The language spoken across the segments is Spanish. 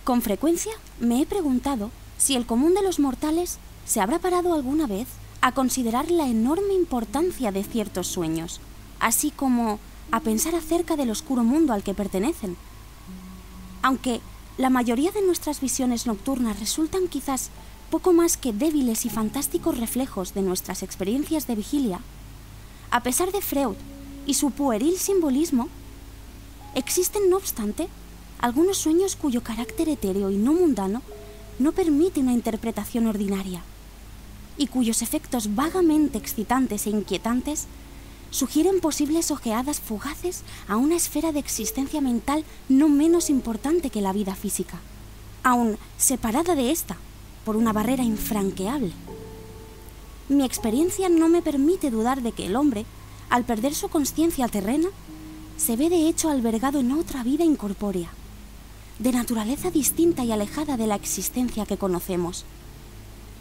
Con frecuencia me he preguntado si el común de los mortales se habrá parado alguna vez a considerar la enorme importancia de ciertos sueños, así como a pensar acerca del oscuro mundo al que pertenecen. Aunque la mayoría de nuestras visiones nocturnas resultan quizás poco más que débiles y fantásticos reflejos de nuestras experiencias de vigilia, a pesar de Freud y su pueril simbolismo, existen, no obstante, algunos sueños cuyo carácter etéreo y no mundano no permite una interpretación ordinaria, y cuyos efectos vagamente excitantes e inquietantes sugieren posibles ojeadas fugaces a una esfera de existencia mental no menos importante que la vida física, aun separada de esta por una barrera infranqueable. Mi experiencia no me permite dudar de que el hombre, al perder su consciencia terrena, se ve de hecho albergado en otra vida incorpórea, de naturaleza distinta y alejada de la existencia que conocemos,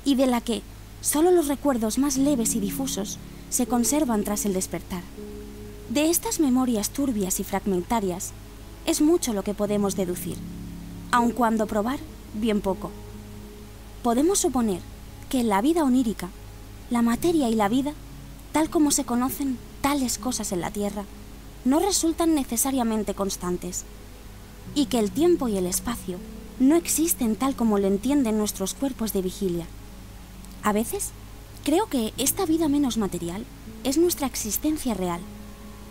y de la que solo los recuerdos más leves y difusos se conservan tras el despertar. De estas memorias turbias y fragmentarias es mucho lo que podemos deducir, aun cuando probar, bien poco. Podemos suponer que en la vida onírica, la materia y la vida, tal como se conocen tales cosas en la Tierra, no resultan necesariamente constantes, y que el tiempo y el espacio no existen tal como lo entienden nuestros cuerpos de vigilia. A veces, creo que esta vida menos material es nuestra existencia real,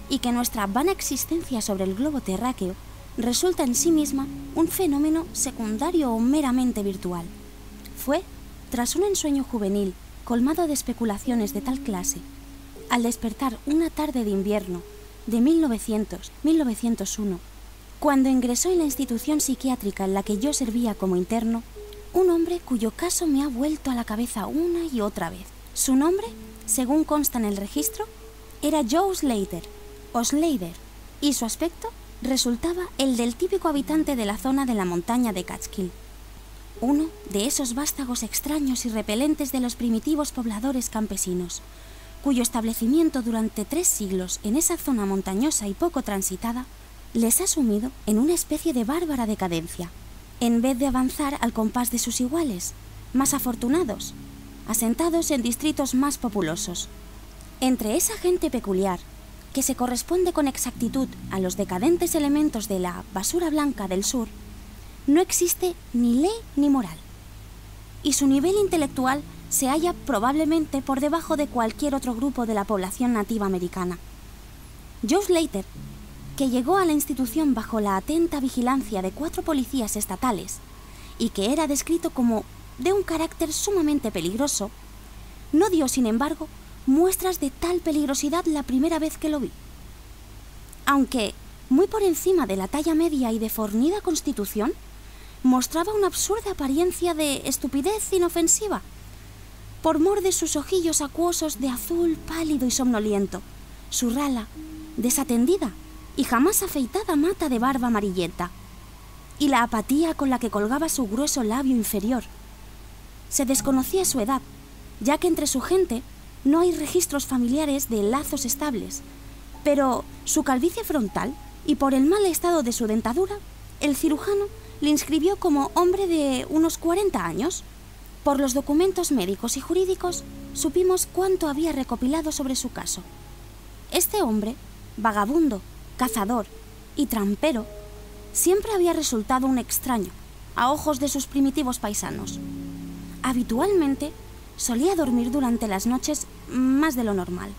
y que nuestra vana existencia sobre el globo terráqueo resulta en sí misma un fenómeno secundario o meramente virtual. Fue, tras un ensueño juvenil colmado de especulaciones de tal clase, al despertar una tarde de invierno de 1901, cuando ingresó en la institución psiquiátrica en la que yo servía como interno, un hombre cuyo caso me ha vuelto a la cabeza una y otra vez. Su nombre, según consta en el registro, era Joe Slater, o Slater, y su aspecto resultaba el del típico habitante de la zona de la montaña de Catskill. Uno de esos vástagos extraños y repelentes de los primitivos pobladores campesinos, cuyo establecimiento durante 3 siglos en esa zona montañosa y poco transitada les ha sumido en una especie de bárbara decadencia, en vez de avanzar al compás de sus iguales, más afortunados, asentados en distritos más populosos. Entre esa gente peculiar, que se corresponde con exactitud a los decadentes elementos de la basura blanca del sur, no existe ni ley ni moral, y su nivel intelectual se halla probablemente por debajo de cualquier otro grupo de la población nativa americana. Joe Slater, que llegó a la institución bajo la atenta vigilancia de 4 policías estatales y que era descrito como de un carácter sumamente peligroso, no dio, sin embargo, muestras de tal peligrosidad la primera vez que lo vi. Aunque, muy por encima de la talla media y de fornida constitución, mostraba una absurda apariencia de estupidez inofensiva, por mor de sus ojillos acuosos de azul pálido y somnoliento, su rala, desatendida y jamás afeitada mata de barba amarillenta, y la apatía con la que colgaba su grueso labio inferior. Se desconocía su edad, ya que entre su gente no hay registros familiares de lazos estables, pero su calvicie frontal y por el mal estado de su dentadura, el cirujano le inscribió como hombre de unos 40 años. Por los documentos médicos y jurídicos supimos cuánto había recopilado sobre su caso. Este hombre, vagabundo, cazador y trampero, siempre había resultado un extraño a ojos de sus primitivos paisanos. Habitualmente solía dormir durante las noches más de lo normal,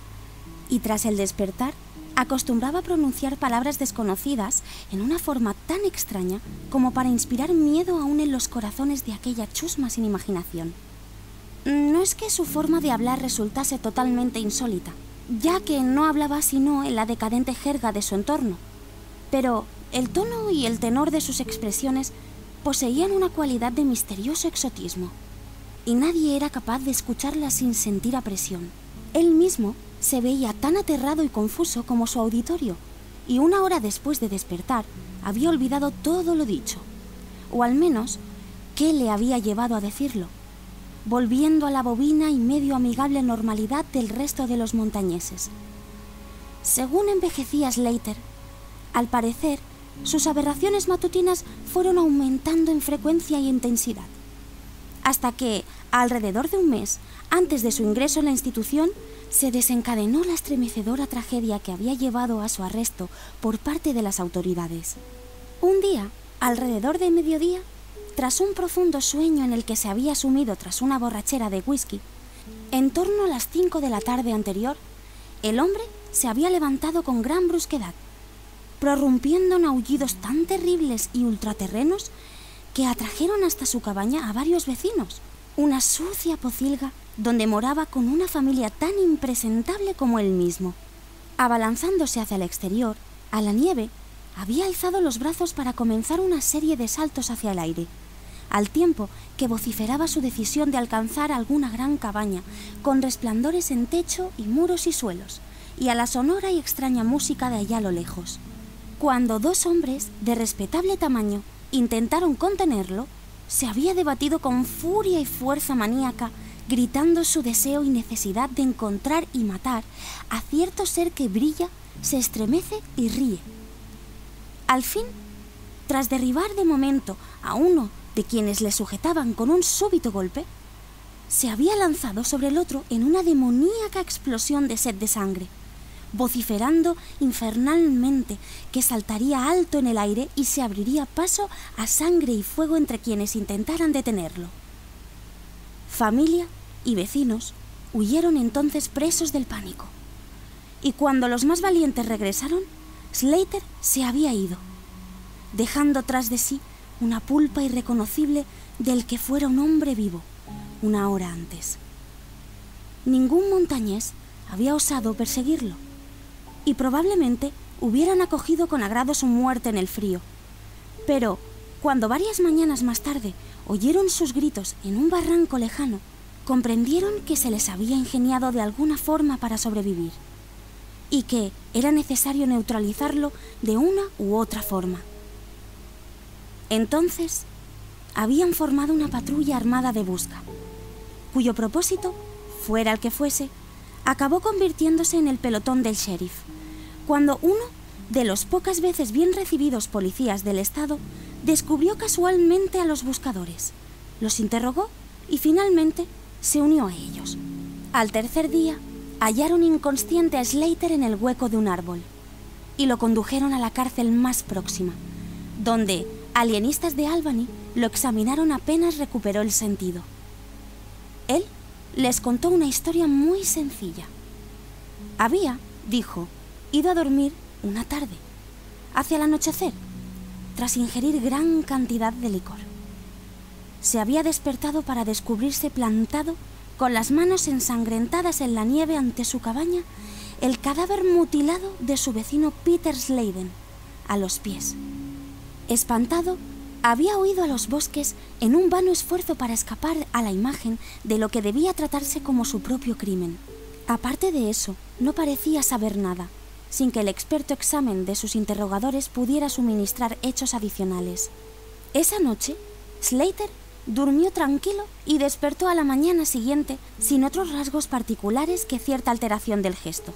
y tras el despertar acostumbraba a pronunciar palabras desconocidas en una forma tan extraña como para inspirar miedo aún en los corazones de aquella chusma sin imaginación. No es que su forma de hablar resultase totalmente insólita, ya que no hablaba sino en la decadente jerga de su entorno, pero el tono y el tenor de sus expresiones poseían una cualidad de misterioso exotismo, y nadie era capaz de escucharla sin sentir apresión. Él mismo se veía tan aterrado y confuso como su auditorio, y 1 hora después de despertar había olvidado todo lo dicho, o al menos qué le había llevado a decirlo, volviendo a la bovina y medio amigable normalidad del resto de los montañeses. Según envejecía Slater, al parecer sus aberraciones matutinas fueron aumentando en frecuencia y intensidad, hasta que, alrededor de un mes antes de su ingreso en la institución, se desencadenó la estremecedora tragedia que había llevado a su arresto por parte de las autoridades. Un día, alrededor de mediodía, tras un profundo sueño en el que se había sumido tras una borrachera de whisky, en torno a las 5 de la tarde anterior, el hombre se había levantado con gran brusquedad, prorrumpiendo en aullidos tan terribles y ultraterrenos que atrajeron hasta su cabaña a varios vecinos, una sucia pocilga donde moraba con una familia tan impresentable como él mismo. Abalanzándose hacia el exterior, a la nieve, había alzado los brazos para comenzar una serie de saltos hacia el aire, al tiempo que vociferaba su decisión de alcanzar alguna gran cabaña, con resplandores en techo y muros y suelos, y a la sonora y extraña música de allá a lo lejos. Cuando dos hombres de respetable tamaño intentaron contenerlo, se había debatido con furia y fuerza maníaca, gritando su deseo y necesidad de encontrar y matar a cierto ser que brilla, se estremece y ríe. Al fin, tras derribar de momento a uno de quienes le sujetaban con un súbito golpe, se había lanzado sobre el otro en una demoníaca explosión de sed de sangre, vociferando infernalmente que saltaría alto en el aire y se abriría paso a sangre y fuego entre quienes intentaran detenerlo. Familia y vecinos huyeron entonces presos del pánico, y cuando los más valientes regresaron, Slater se había ido, dejando tras de sí una pulpa irreconocible del que fuera un hombre vivo una hora antes. Ningún montañés había osado perseguirlo, y probablemente hubieran acogido con agrado su muerte en el frío. Pero, cuando varias mañanas más tarde oyeron sus gritos en un barranco lejano, comprendieron que se les había ingeniado de alguna forma para sobrevivir, y que era necesario neutralizarlo de una u otra forma. Entonces, habían formado una patrulla armada de busca, cuyo propósito, fuera el que fuese, acabó convirtiéndose en el pelotón del sheriff, cuando uno de los pocas veces bien recibidos policías del estado descubrió casualmente a los buscadores, los interrogó y finalmente se unió a ellos. Al tercer día, hallaron inconsciente a Slater en el hueco de un árbol y lo condujeron a la cárcel más próxima, donde alienistas de Albany lo examinaron apenas recuperó el sentido. Él les contó una historia muy sencilla. Había, dijo, ido a dormir una tarde, hacia el anochecer, tras ingerir gran cantidad de licor. Se había despertado para descubrirse plantado, con las manos ensangrentadas en la nieve ante su cabaña, el cadáver mutilado de su vecino Peter Sladen, a los pies. Espantado, había huido a los bosques en un vano esfuerzo para escapar a la imagen de lo que debía tratarse como su propio crimen. Aparte de eso, no parecía saber nada, sin que el experto examen de sus interrogadores pudiera suministrar hechos adicionales. Esa noche, Slater durmió tranquilo y despertó a la mañana siguiente sin otros rasgos particulares que cierta alteración del gesto.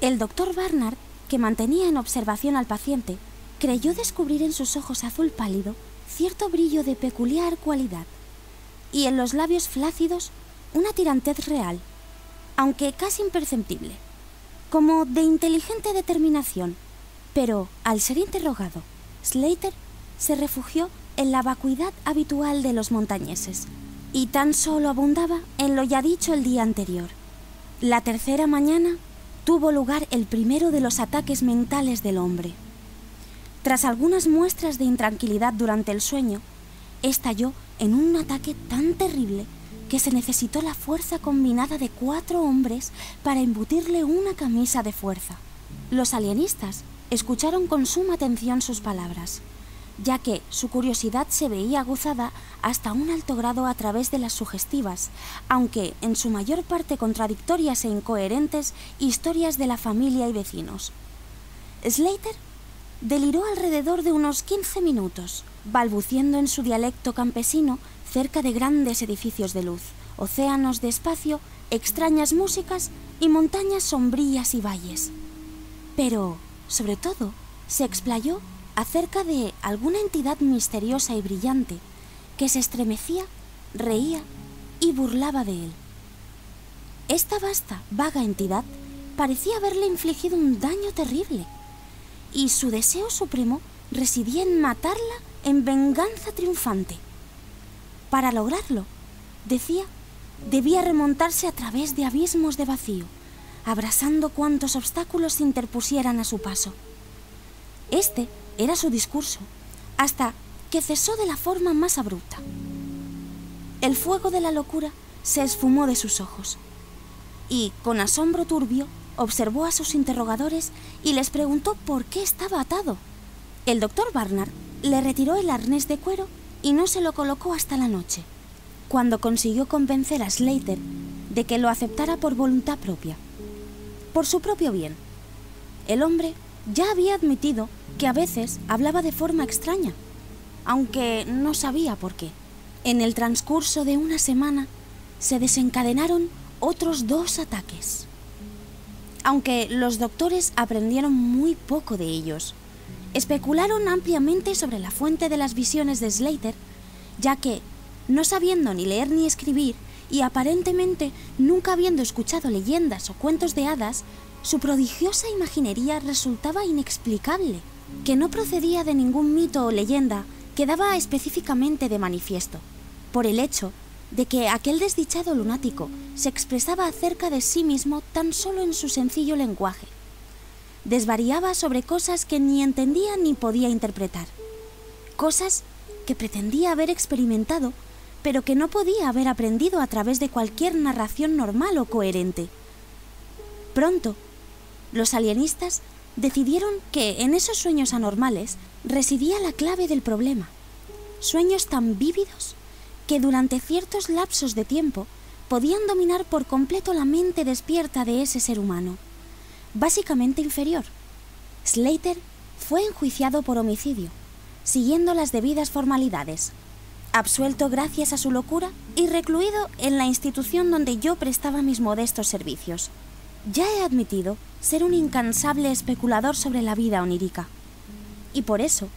El doctor Barnard, que mantenía en observación al paciente, creyó descubrir en sus ojos azul pálido cierto brillo de peculiar cualidad, y en los labios flácidos una tirantez real, aunque casi imperceptible, como de inteligente determinación. Pero, al ser interrogado, Slater se refugió en la vacuidad habitual de los montañeses, y tan solo abundaba en lo ya dicho el día anterior. La tercera mañana tuvo lugar el primero de los ataques mentales del hombre. Tras algunas muestras de intranquilidad durante el sueño, estalló en un ataque tan terrible que se necesitó la fuerza combinada de 4 hombres para embutirle una camisa de fuerza. Los alienistas escucharon con suma atención sus palabras, ya que su curiosidad se veía aguzada hasta un alto grado a través de las sugestivas, aunque en su mayor parte contradictorias e incoherentes, historias de la familia y vecinos. Slater deliró alrededor de unos 15 minutos, balbuciendo en su dialecto campesino cerca de grandes edificios de luz, océanos de espacio, extrañas músicas y montañas sombrías y valles. Pero, sobre todo, se explayó acerca de alguna entidad misteriosa y brillante que se estremecía, reía y burlaba de él. Esta vasta, vaga entidad parecía haberle infligido un daño terrible, y su deseo supremo residía en matarla en venganza triunfante. Para lograrlo, decía, debía remontarse a través de abismos de vacío, abrasando cuantos obstáculos se interpusieran a su paso. Este era su discurso, hasta que cesó de la forma más abrupta. El fuego de la locura se esfumó de sus ojos, y, con asombro turbio, observó a sus interrogadores y les preguntó por qué estaba atado. El doctor Barnard le retiró el arnés de cuero y no se lo colocó hasta la noche, cuando consiguió convencer a Slater de que lo aceptara por voluntad propia, por su propio bien. El hombre ya había admitido que a veces hablaba de forma extraña, aunque no sabía por qué. En el transcurso de una semana se desencadenaron otros 2 ataques, aunque los doctores aprendieron muy poco de ellos. Especularon ampliamente sobre la fuente de las visiones de Slater, ya que, no sabiendo ni leer ni escribir y aparentemente nunca habiendo escuchado leyendas o cuentos de hadas, su prodigiosa imaginería resultaba inexplicable. Que no procedía de ningún mito o leyenda quedaba específicamente de manifiesto, por el hecho de que aquel desdichado lunático se expresaba acerca de sí mismo tan solo en su sencillo lenguaje. Desvariaba sobre cosas que ni entendía ni podía interpretar, cosas que pretendía haber experimentado, pero que no podía haber aprendido a través de cualquier narración normal o coherente. Pronto, los alienistas decidieron que en esos sueños anormales residía la clave del problema. Sueños tan vívidos que durante ciertos lapsos de tiempo podían dominar por completo la mente despierta de ese ser humano, básicamente inferior. Slater fue enjuiciado por homicidio, siguiendo las debidas formalidades, absuelto gracias a su locura y recluido en la institución donde yo prestaba mis modestos servicios. Ya he admitido ser un incansable especulador sobre la vida onírica, y por eso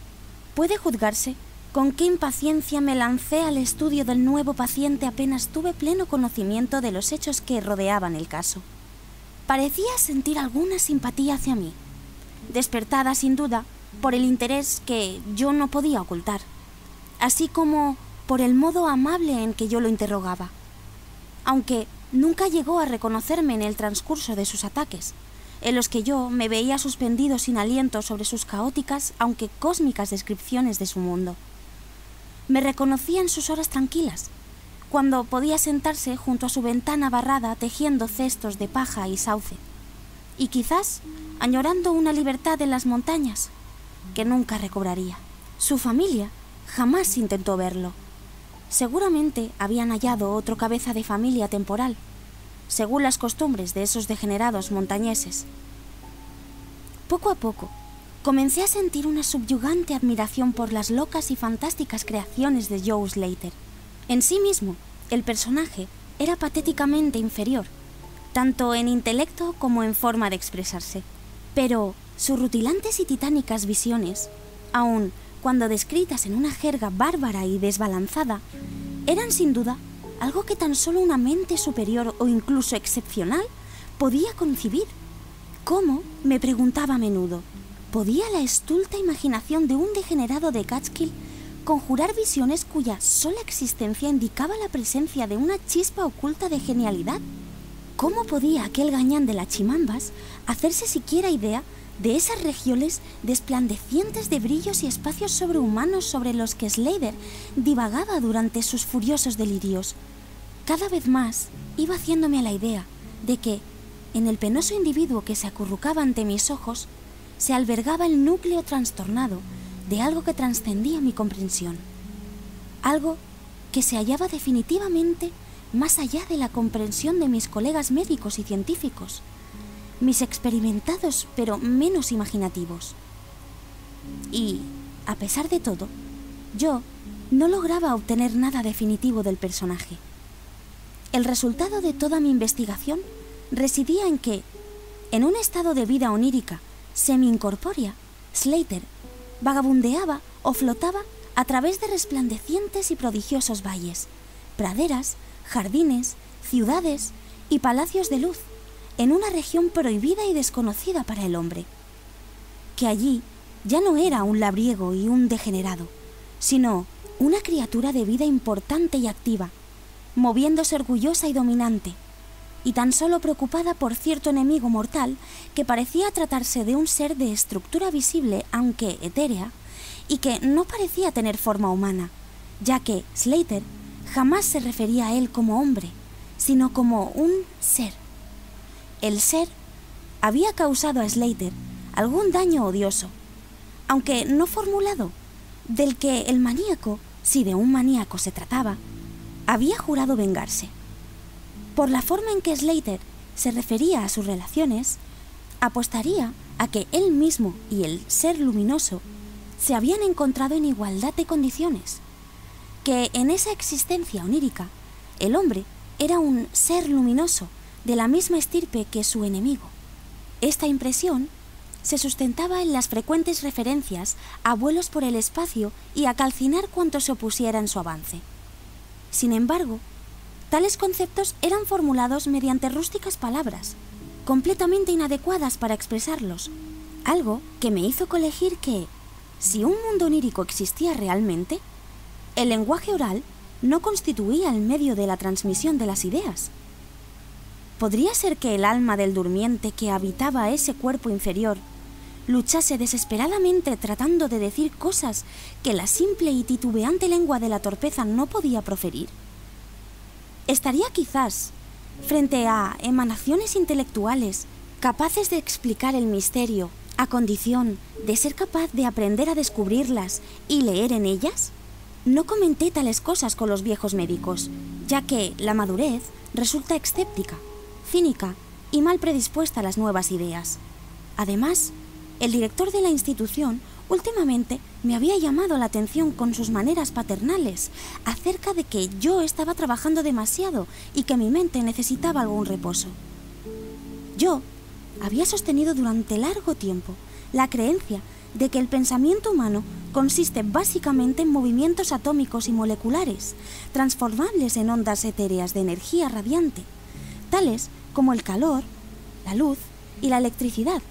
puede juzgarse con qué impaciencia me lancé al estudio del nuevo paciente apenas tuve pleno conocimiento de los hechos que rodeaban el caso. Parecía sentir alguna simpatía hacia mí, despertada sin duda por el interés que yo no podía ocultar, así como por el modo amable en que yo lo interrogaba, aunque nunca llegó a reconocerme en el transcurso de sus ataques, en los que yo me veía suspendido sin aliento sobre sus caóticas, aunque cósmicas descripciones de su mundo. Me reconocía en sus horas tranquilas, cuando podía sentarse junto a su ventana barrada tejiendo cestos de paja y sauce, y quizás añorando una libertad en las montañas que nunca recobraría. Su familia jamás intentó verlo. Seguramente habían hallado otro cabeza de familia temporal, según las costumbres de esos degenerados montañeses. Poco a poco, comencé a sentir una subyugante admiración por las locas y fantásticas creaciones de Joe Slater. En sí mismo, el personaje era patéticamente inferior, tanto en intelecto como en forma de expresarse. Pero sus rutilantes y titánicas visiones, aun cuando descritas en una jerga bárbara y desbalanzada, eran sin duda algo que tan solo una mente superior o incluso excepcional podía concebir. ¿Cómo?, me preguntaba a menudo, ¿podía la estulta imaginación de un degenerado de Catskill conjurar visiones cuya sola existencia indicaba la presencia de una chispa oculta de genialidad? ¿Cómo podía aquel gañán de las Chimambas hacerse siquiera idea de esas regiones desplandecientes de brillos y espacios sobrehumanos sobre los que Slater divagaba durante sus furiosos delirios? Cada vez más iba haciéndome a la idea de que, en el penoso individuo que se acurrucaba ante mis ojos, se albergaba el núcleo trastornado de algo que trascendía mi comprensión. Algo que se hallaba definitivamente más allá de la comprensión de mis colegas médicos y científicos, mis experimentados pero menos imaginativos. Y, a pesar de todo, yo no lograba obtener nada definitivo del personaje. El resultado de toda mi investigación residía en que, en un estado de vida onírica semi-incorpórea, Slater vagabundeaba o flotaba a través de resplandecientes y prodigiosos valles, praderas, jardines, ciudades y palacios de luz, en una región prohibida y desconocida para el hombre. Que allí ya no era un labriego y un degenerado, sino una criatura de vida importante y activa, moviéndose orgullosa y dominante, y tan solo preocupada por cierto enemigo mortal que parecía tratarse de un ser de estructura visible aunque etérea, y que no parecía tener forma humana, ya que Slater jamás se refería a él como hombre, sino como un ser. El ser había causado a Slater algún daño odioso, aunque no formulado, del que el maníaco, si de un maníaco se trataba, había jurado vengarse. Por la forma en que Slater se refería a sus relaciones, apostaría a que él mismo y el ser luminoso se habían encontrado en igualdad de condiciones, que en esa existencia onírica el hombre era un ser luminoso de la misma estirpe que su enemigo. Esta impresión se sustentaba en las frecuentes referencias a vuelos por el espacio y a calcinar cuanto se opusiera en su avance. Sin embargo, tales conceptos eran formulados mediante rústicas palabras, completamente inadecuadas para expresarlos, algo que me hizo colegir que, si un mundo onírico existía realmente, el lenguaje oral no constituía el medio de la transmisión de las ideas. ¿Podría ser que el alma del durmiente que habitaba ese cuerpo inferior luchase desesperadamente tratando de decir cosas que la simple y titubeante lengua de la torpeza no podía proferir? ¿Estaría quizás frente a emanaciones intelectuales capaces de explicar el misterio a condición de ser capaz de aprender a descubrirlas y leer en ellas? No comenté tales cosas con los viejos médicos, ya que la madurez resulta escéptica, cínica y mal predispuesta a las nuevas ideas. Además, el director de la institución últimamente me había llamado la atención con sus maneras paternales acerca de que yo estaba trabajando demasiado y que mi mente necesitaba algún reposo. Yo había sostenido durante largo tiempo la creencia de que el pensamiento humano consiste básicamente en movimientos atómicos y moleculares, transformables en ondas etéreas de energía radiante, tales como el calor, la luz y la electricidad.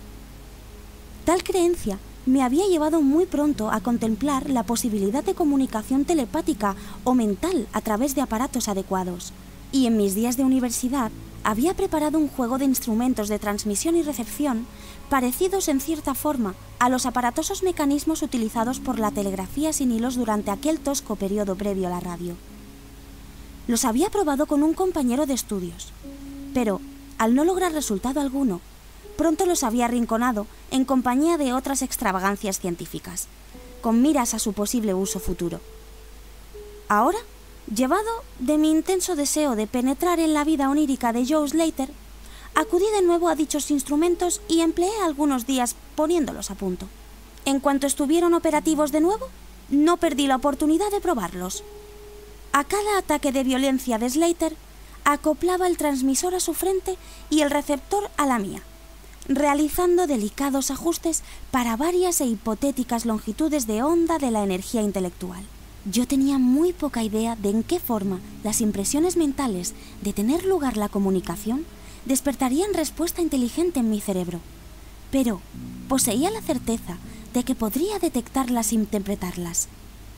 Tal creencia me había llevado muy pronto a contemplar la posibilidad de comunicación telepática o mental a través de aparatos adecuados, y en mis días de universidad había preparado un juego de instrumentos de transmisión y recepción parecidos en cierta forma a los aparatosos mecanismos utilizados por la telegrafía sin hilos durante aquel tosco periodo previo a la radio. Los había probado con un compañero de estudios, pero, al no lograr resultado alguno, pronto los había arrinconado en compañía de otras extravagancias científicas, con miras a su posible uso futuro. Ahora, llevado de mi intenso deseo de penetrar en la vida onírica de Joe Slater, acudí de nuevo a dichos instrumentos y empleé algunos días poniéndolos a punto. En cuanto estuvieron operativos de nuevo, no perdí la oportunidad de probarlos. A cada ataque de violencia de Slater, acoplaba el transmisor a su frente y el receptor a la mía, realizando delicados ajustes para varias e hipotéticas longitudes de onda de la energía intelectual. Yo tenía muy poca idea de en qué forma las impresiones mentales de tener lugar la comunicación despertarían respuesta inteligente en mi cerebro, pero poseía la certeza de que podría detectarlas e interpretarlas.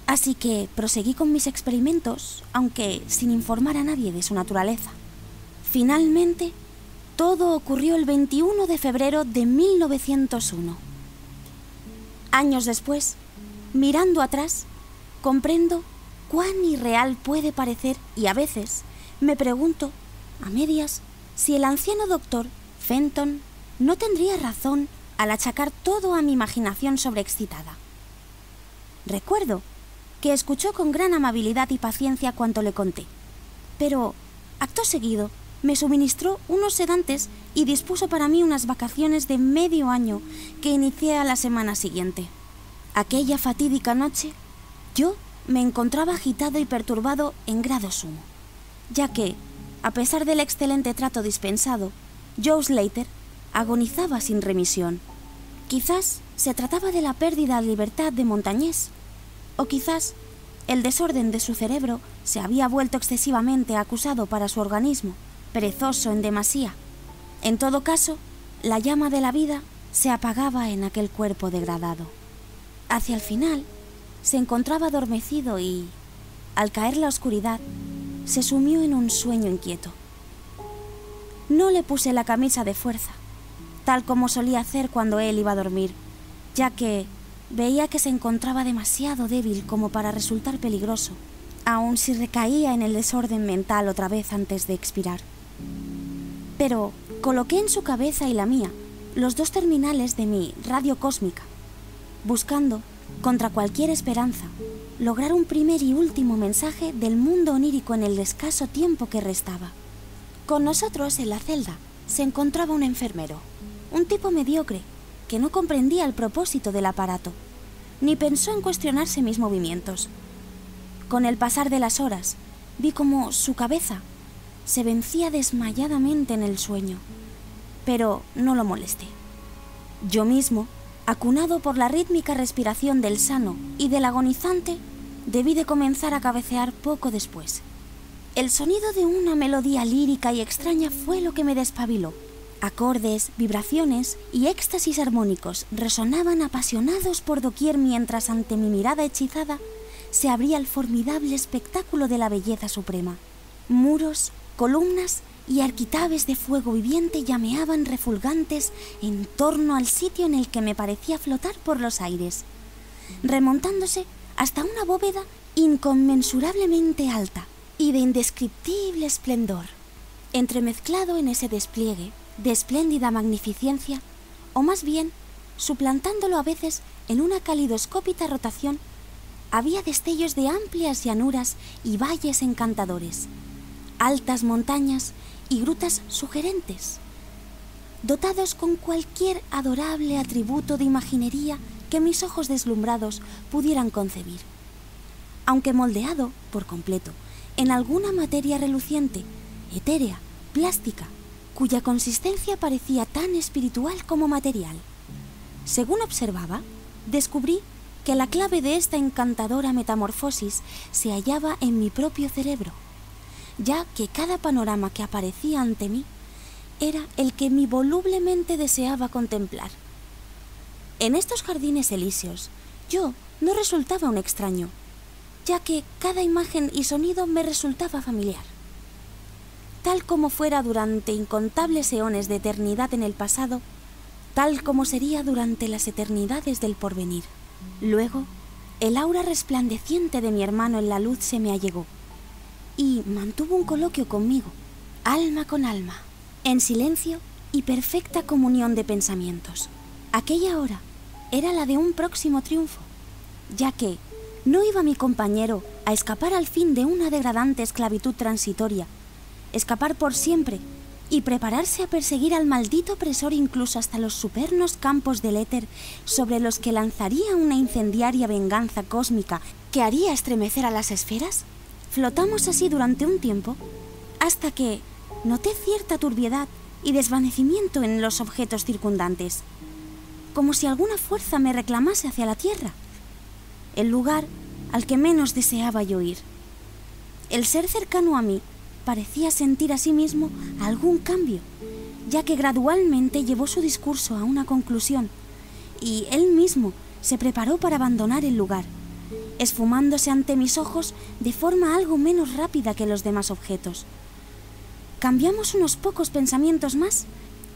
Así que proseguí con mis experimentos, aunque sin informar a nadie de su naturaleza. Finalmente, todo ocurrió el 21 de febrero de 1901. Años después, mirando atrás, comprendo cuán irreal puede parecer y a veces me pregunto, a medias, si el anciano doctor Fenton no tendría razón al achacar todo a mi imaginación sobreexcitada. Recuerdo que escuchó con gran amabilidad y paciencia cuanto le conté, pero acto seguido me suministró unos sedantes y dispuso para mí unas vacaciones de medio año que inicié a la semana siguiente. Aquella fatídica noche, yo me encontraba agitado y perturbado en grado sumo, ya que, a pesar del excelente trato dispensado, Joe Slater agonizaba sin remisión. Quizás se trataba de la pérdida de libertad de Montañés, o quizás el desorden de su cerebro se había vuelto excesivamente acusado para su organismo, perezoso en demasía. En todo caso, la llama de la vida se apagaba en aquel cuerpo degradado. Hacia el final, se encontraba adormecido y, al caer la oscuridad, se sumió en un sueño inquieto. No le puse la camisa de fuerza, tal como solía hacer cuando él iba a dormir, ya que veía que se encontraba demasiado débil como para resultar peligroso, aun si recaía en el desorden mental otra vez antes de expirar. Pero coloqué en su cabeza y la mía los 2 terminales de mi radio cósmica, buscando, contra cualquier esperanza, lograr un primer y último mensaje del mundo onírico en el escaso tiempo que restaba. Con nosotros en la celda se encontraba un enfermero, un tipo mediocre, que no comprendía el propósito del aparato, ni pensó en cuestionarse mis movimientos. Con el pasar de las horas, vi como su cabeza se vencía desmayadamente en el sueño, pero no lo molesté. Yo mismo, acunado por la rítmica respiración del sano y del agonizante, debí de comenzar a cabecear poco después. El sonido de una melodía lírica y extraña fue lo que me despabiló. Acordes, vibraciones y éxtasis armónicos resonaban apasionados por doquier mientras ante mi mirada hechizada se abría el formidable espectáculo de la belleza suprema. Muros, columnas y arquitabes de fuego viviente llameaban refulgantes en torno al sitio en el que me parecía flotar por los aires, remontándose hasta una bóveda inconmensurablemente alta y de indescriptible esplendor. Entremezclado en ese despliegue de espléndida magnificencia, o más bien, suplantándolo a veces en una calidoscópica rotación, había destellos de amplias llanuras y valles encantadores, altas montañas y grutas sugerentes, dotados con cualquier adorable atributo de imaginería que mis ojos deslumbrados pudieran concebir, aunque moldeado por completo en alguna materia reluciente, etérea, plástica, cuya consistencia parecía tan espiritual como material. Según observaba, descubrí que la clave de esta encantadora metamorfosis se hallaba en mi propio cerebro, ya que cada panorama que aparecía ante mí era el que mi volublemente deseaba contemplar. En estos jardines elíseos, yo no resultaba un extraño, ya que cada imagen y sonido me resultaba familiar. Tal como fuera durante incontables eones de eternidad en el pasado, tal como sería durante las eternidades del porvenir. Luego, el aura resplandeciente de mi hermano en la luz se me allegó y mantuvo un coloquio conmigo, alma con alma, en silencio y perfecta comunión de pensamientos. Aquella hora era la de un próximo triunfo, ya que no iba mi compañero a escapar al fin de una degradante esclavitud transitoria, escapar por siempre y prepararse a perseguir al maldito opresor incluso hasta los supernos campos del éter sobre los que lanzaría una incendiaria venganza cósmica que haría estremecer a las esferas. Flotamos así durante un tiempo hasta que noté cierta turbiedad y desvanecimiento en los objetos circundantes, como si alguna fuerza me reclamase hacia la tierra, el lugar al que menos deseaba yo ir. El ser cercano a mí parecía sentir a sí mismo algún cambio, ya que gradualmente llevó su discurso a una conclusión y él mismo se preparó para abandonar el lugar, esfumándose ante mis ojos de forma algo menos rápida que los demás objetos. Cambiamos unos pocos pensamientos más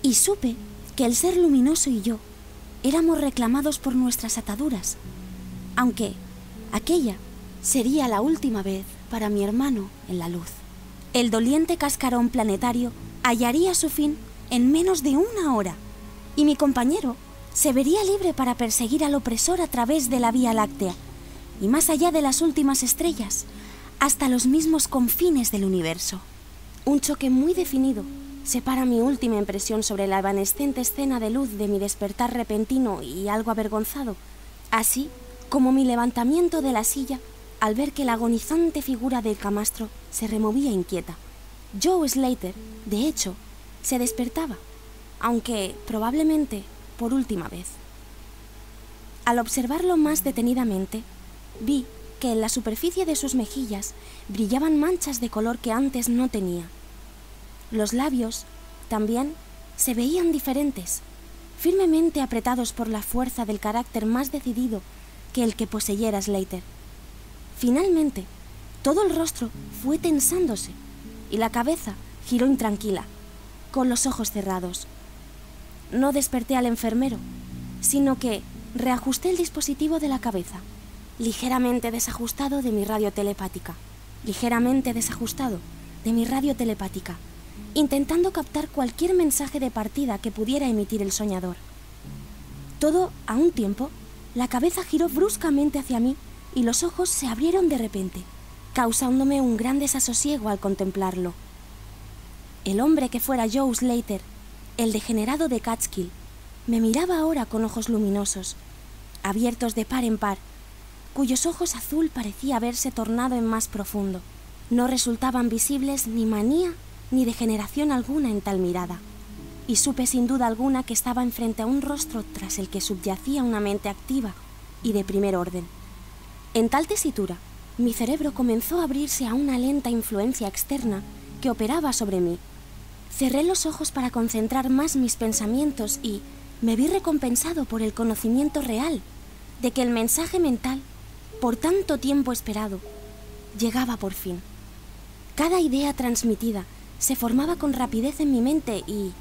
y supe que el ser luminoso y yo éramos reclamados por nuestras ataduras, aunque aquella sería la última vez para mi hermano en la luz. El doliente cascarón planetario hallaría su fin en menos de una hora y mi compañero se vería libre para perseguir al opresor a través de la Vía Láctea y más allá de las últimas estrellas, hasta los mismos confines del universo. Un choque muy definido separa mi última impresión sobre la evanescente escena de luz de mi despertar repentino y algo avergonzado, así como mi levantamiento de la silla al ver que la agonizante figura del camastro se removía inquieta. Joe Slater, de hecho, se despertaba, aunque probablemente por última vez. Al observarlo más detenidamente, vi que en la superficie de sus mejillas brillaban manchas de color que antes no tenía. Los labios, también, se veían diferentes, firmemente apretados por la fuerza del carácter más decidido que el que poseyera Slater. Finalmente, todo el rostro fue tensándose y la cabeza giró intranquila, con los ojos cerrados. No desperté al enfermero, sino que reajusté el dispositivo de la cabeza, ligeramente desajustado de mi radio telepática, intentando captar cualquier mensaje de partida que pudiera emitir el soñador. Todo a un tiempo, la cabeza giró bruscamente hacia mí y los ojos se abrieron de repente, causándome un gran desasosiego al contemplarlo. El hombre que fuera Joe Slater, el degenerado de Catskill, me miraba ahora con ojos luminosos, abiertos de par en par, cuyos ojos azul parecía haberse tornado en más profundo. No resultaban visibles ni manía ni degeneración alguna en tal mirada, y supe sin duda alguna que estaba enfrente a un rostro tras el que subyacía una mente activa y de primer orden. En tal tesitura, mi cerebro comenzó a abrirse a una lenta influencia externa que operaba sobre mí. Cerré los ojos para concentrar más mis pensamientos y me vi recompensado por el conocimiento real de que el mensaje mental, por tanto tiempo esperado, llegaba por fin. Cada idea transmitida se formaba con rapidez en mi mente y,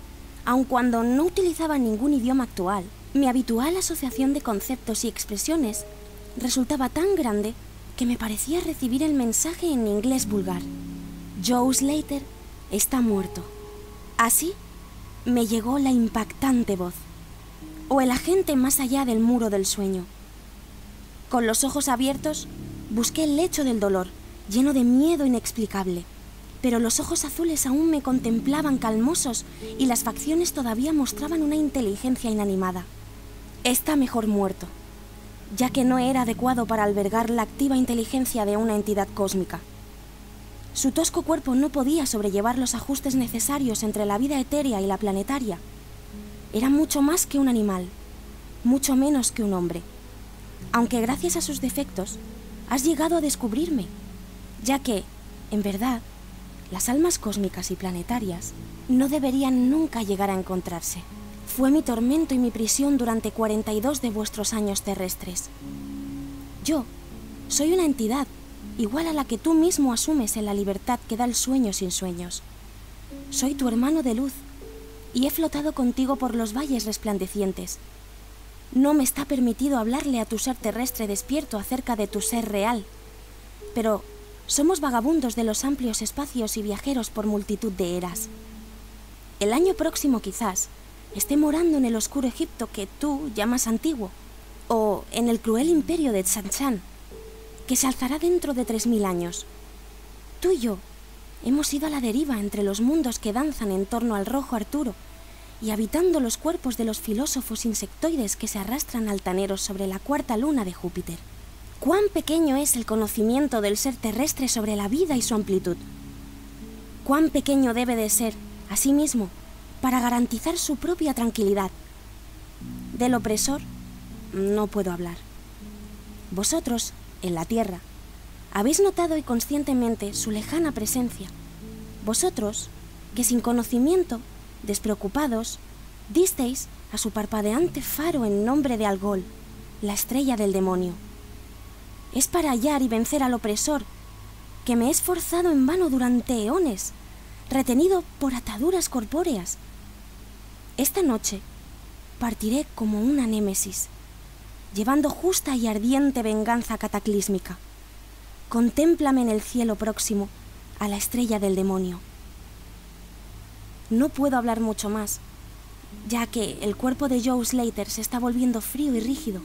aun cuando no utilizaba ningún idioma actual, mi habitual asociación de conceptos y expresiones resultaba tan grande que me parecía recibir el mensaje en inglés vulgar. Joe Slater está muerto. Así me llegó la impactante voz, o el agente más allá del muro del sueño. Con los ojos abiertos, busqué el lecho del dolor, lleno de miedo inexplicable, pero los ojos azules aún me contemplaban calmosos y las facciones todavía mostraban una inteligencia inanimada. Está mejor muerto, ya que no era adecuado para albergar la activa inteligencia de una entidad cósmica. Su tosco cuerpo no podía sobrellevar los ajustes necesarios entre la vida etérea y la planetaria. Era mucho más que un animal, mucho menos que un hombre, aunque gracias a sus defectos has llegado a descubrirme, ya que, en verdad, las almas cósmicas y planetarias no deberían nunca llegar a encontrarse. Fue mi tormento y mi prisión durante 42 de vuestros años terrestres. Yo soy una entidad igual a la que tú mismo asumes en la libertad que da el sueño sin sueños. Soy tu hermano de luz y he flotado contigo por los valles resplandecientes. No me está permitido hablarle a tu ser terrestre despierto acerca de tu ser real, pero somos vagabundos de los amplios espacios y viajeros por multitud de eras. El año próximo quizás esté morando en el oscuro Egipto que tú llamas antiguo, o en el cruel imperio de Tsanchan, que se alzará dentro de 3000 años. Tú y yo hemos ido a la deriva entre los mundos que danzan en torno al rojo Arturo y habitando los cuerpos de los filósofos insectoides que se arrastran altaneros sobre la cuarta luna de Júpiter. ¿Cuán pequeño es el conocimiento del ser terrestre sobre la vida y su amplitud? ¿Cuán pequeño debe de ser, asimismo, para garantizar su propia tranquilidad? Del opresor no puedo hablar. Vosotros, en la Tierra, habéis notado y conscientemente su lejana presencia. Vosotros, que sin conocimiento, despreocupados, disteis a su parpadeante faro en nombre de Algol, la estrella del demonio. Es para hallar y vencer al opresor, que me he esforzado en vano durante eones, retenido por ataduras corpóreas. Esta noche partiré como una némesis, llevando justa y ardiente venganza cataclísmica. Contémplame en el cielo próximo a la estrella del demonio. No puedo hablar mucho más, ya que el cuerpo de Joe Slater se está volviendo frío y rígido,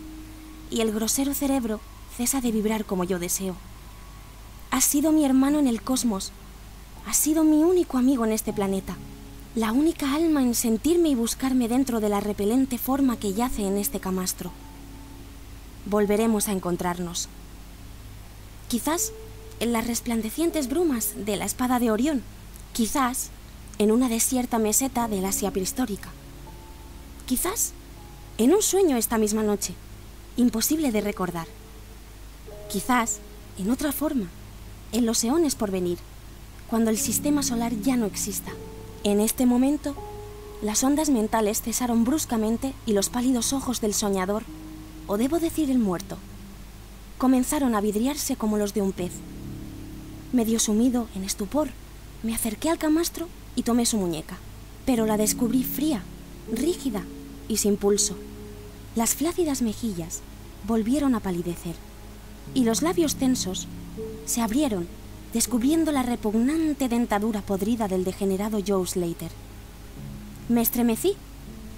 y el grosero cerebro cesa de vibrar como yo deseo. Has sido mi hermano en el cosmos, has sido mi único amigo en este planeta, la única alma en sentirme y buscarme dentro de la repelente forma que yace en este camastro. Volveremos a encontrarnos. Quizás en las resplandecientes brumas de la espada de Orión, quizás en una desierta meseta del Asia prehistórica, quizás en un sueño esta misma noche, imposible de recordar. Quizás, en otra forma, en los eones por venir, cuando el sistema solar ya no exista. En este momento, las ondas mentales cesaron bruscamente y los pálidos ojos del soñador, o debo decir el muerto, comenzaron a vidriarse como los de un pez. Medio sumido en estupor, me acerqué al camastro y tomé su muñeca, pero la descubrí fría, rígida y sin pulso. Las flácidas mejillas volvieron a palidecer y los labios tensos se abrieron, descubriendo la repugnante dentadura podrida del degenerado Joe Slater. Me estremecí,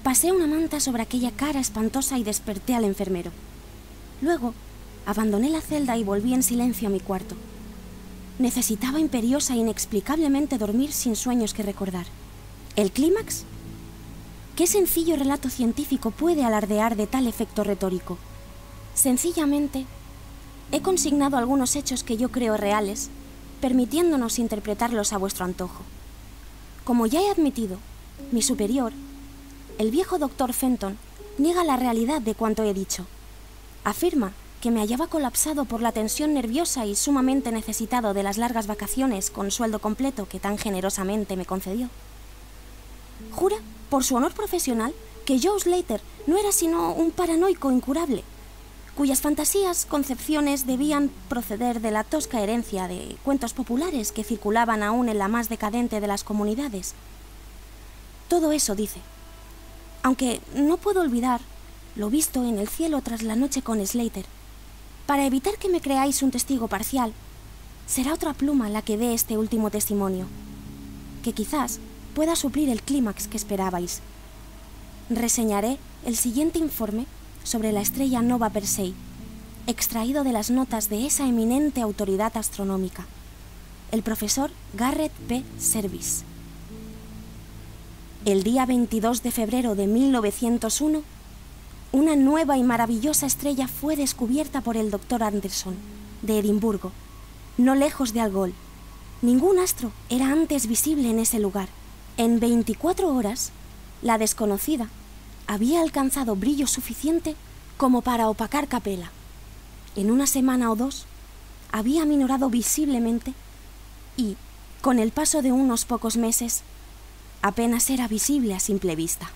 pasé una manta sobre aquella cara espantosa y desperté al enfermero. Luego, abandoné la celda y volví en silencio a mi cuarto. Necesitaba imperiosa e inexplicablemente dormir sin sueños que recordar. ¿El clímax? ¿Qué sencillo relato científico puede alardear de tal efecto retórico? Sencillamente, he consignado algunos hechos que yo creo reales, permitiéndonos interpretarlos a vuestro antojo. Como ya he admitido, mi superior, el viejo doctor Fenton, niega la realidad de cuanto he dicho. Afirma que me hallaba colapsado por la tensión nerviosa y sumamente necesitado de las largas vacaciones con sueldo completo que tan generosamente me concedió. Jura, por su honor profesional, que Joe Slater no era sino un paranoico incurable, cuyas fantasías concepciones debían proceder de la tosca herencia de cuentos populares que circulaban aún en la más decadente de las comunidades. Todo eso dice, aunque no puedo olvidar lo visto en el cielo tras la noche con Slater. Para evitar que me creáis un testigo parcial, será otra pluma la que dé este último testimonio, que quizás pueda suplir el clímax que esperabais. Reseñaré el siguiente informe sobre la estrella Nova Persei, extraído de las notas de esa eminente autoridad astronómica, el profesor Garrett P. Serviss. El día 22 de febrero de 1901, una nueva y maravillosa estrella fue descubierta por el Dr. Anderson, de Edimburgo, no lejos de Algol. Ningún astro era antes visible en ese lugar. En 24 horas, la desconocida había alcanzado brillo suficiente como para opacar Capella. En una semana o dos, había aminorado visiblemente y, con el paso de unos pocos meses, apenas era visible a simple vista.